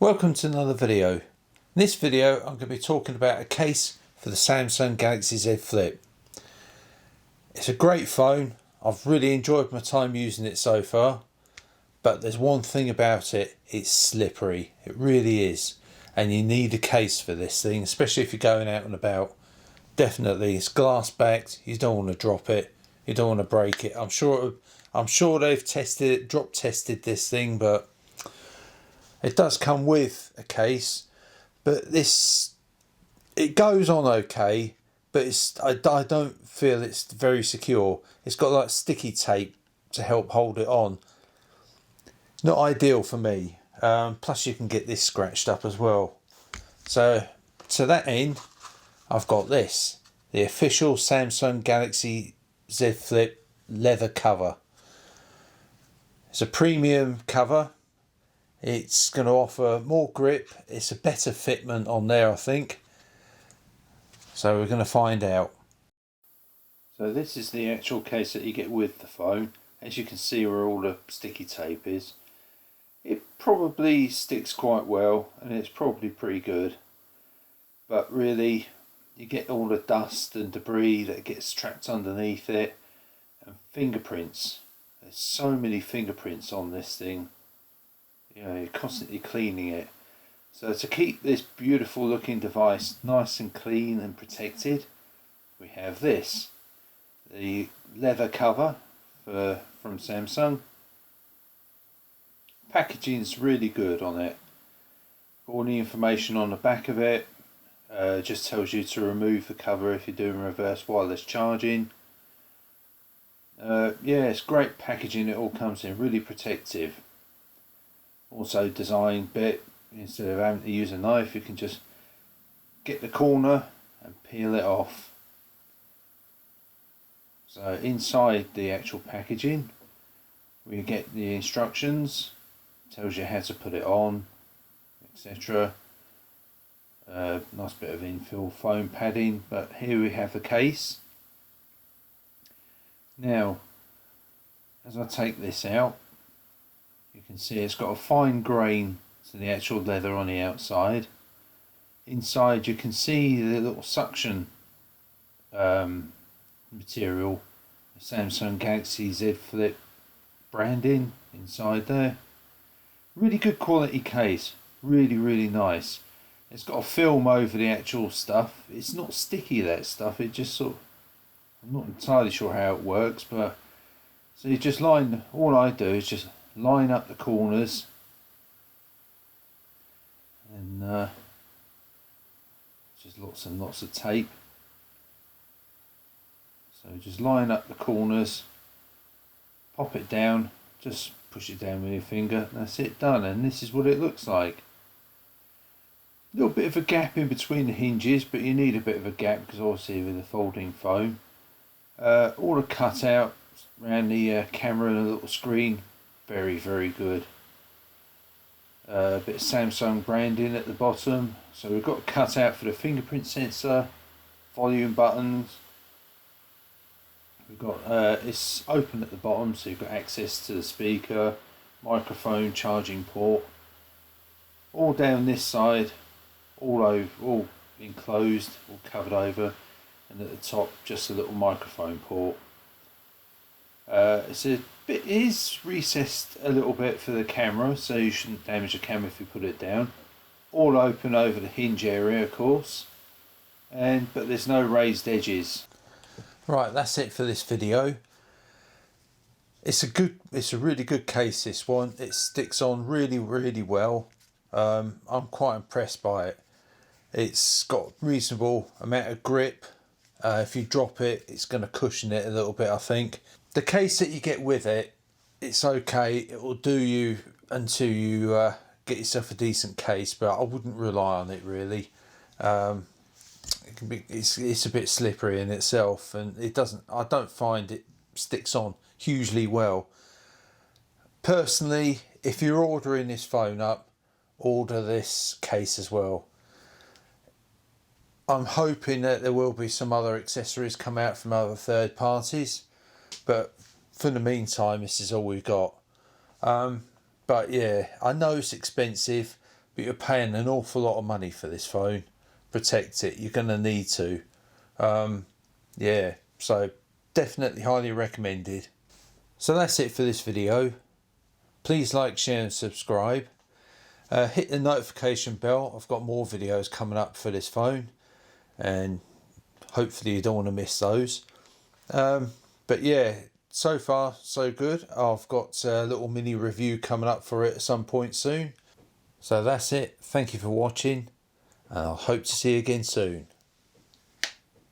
Welcome to another video. In this video I'm going to be talking about a case for the Samsung Galaxy Z Flip. It's a great phone. I've really enjoyed my time using it so far, but there's one thing about it: it's slippery. It really is, and you need a case for this thing, especially if you're going out and about. Definitely, it's glass backed. You don't want to drop it. You don't want to break it. I'm sure they've drop tested this thing, but it does come with a case. But it goes on okay, but I don't feel it's very secure. It's got like sticky tape to help hold it on. It's not ideal for me. Plus you can get this scratched up as well. So to that end, I've got this, the official Samsung Galaxy Z Flip leather cover. It's a premium cover. It's going to offer more grip. It's a better fitment on there, I think. So we're going to find out. So this is the actual case that you get with the phone. As you can see where all the sticky tape is. It probably sticks quite well and it's probably pretty good. But really, you get all the dust and debris that gets trapped underneath it. And fingerprints. There's so many fingerprints on this thing. You know, you're constantly cleaning it. So to keep this beautiful looking device nice and clean and protected, we have this, the leather cover from Samsung. Packaging's really good on it. All the information on the back of it just tells you to remove the cover if you're doing reverse wireless charging. Yeah, it's great packaging. It all comes in really protective. Also design bit, instead of having to use a knife, you can just get the corner and peel it off. So inside the actual packaging we get the instructions, tells you how to put it on, etc. Nice bit of infill foam padding, but here we have the case. Now as I take this out, you can see it's got a fine grain to the actual leather on the outside. Inside you can see the little suction material, the Samsung Galaxy Z Flip branding inside there. Really good quality case, really nice. It's got a film over the actual stuff. It's not sticky, that stuff, it just sort of, I'm not entirely sure how it works, but so you just all I do is just line up the corners and just lots and lots of tape. So just line up the corners, pop it down, just push it down with your finger, that's it, done. And this is what it looks like. A little bit of a gap in between the hinges, but you need a bit of a gap because obviously with the folding phone. All the cutouts around the camera and a little screen, very good. A bit of Samsung branding at the bottom. So we've got a cutout for the fingerprint sensor, volume buttons. We've got it's open at the bottom, so you've got access to the speaker, microphone, charging port. All down this side, all enclosed, all covered over, and at the top just a little microphone port. It is recessed a little bit for the camera, so you shouldn't damage the camera if you put it down. All open over the hinge area, of course, but there's no raised edges. Right, that's it for this video. It's a really good case, this one. It sticks on really well. I'm quite impressed by it. It's got reasonable amount of grip. If you drop it, it's going to cushion it a little bit, I think. The case that you get with it, it's okay. It will do you until you get yourself a decent case, but I wouldn't rely on it really. It's a bit slippery in itself, and I don't find it sticks on hugely well. Personally, if you're ordering this phone up, order this case as well. I'm hoping that there will be some other accessories come out from other third parties, but for the meantime this is all we've got. But yeah, I know it's expensive, but you're paying an awful lot of money for this phone. Protect it, you're going to need to. Yeah, so definitely highly recommended. So that's it for this video. Please like, share and subscribe. Hit the notification bell. I've got more videos coming up for this phone, and hopefully you don't want to miss those. But yeah, so far so good. I've got a little mini review coming up for it at some point soon. So that's it. Thank you for watching, and I'll hope to see you again soon.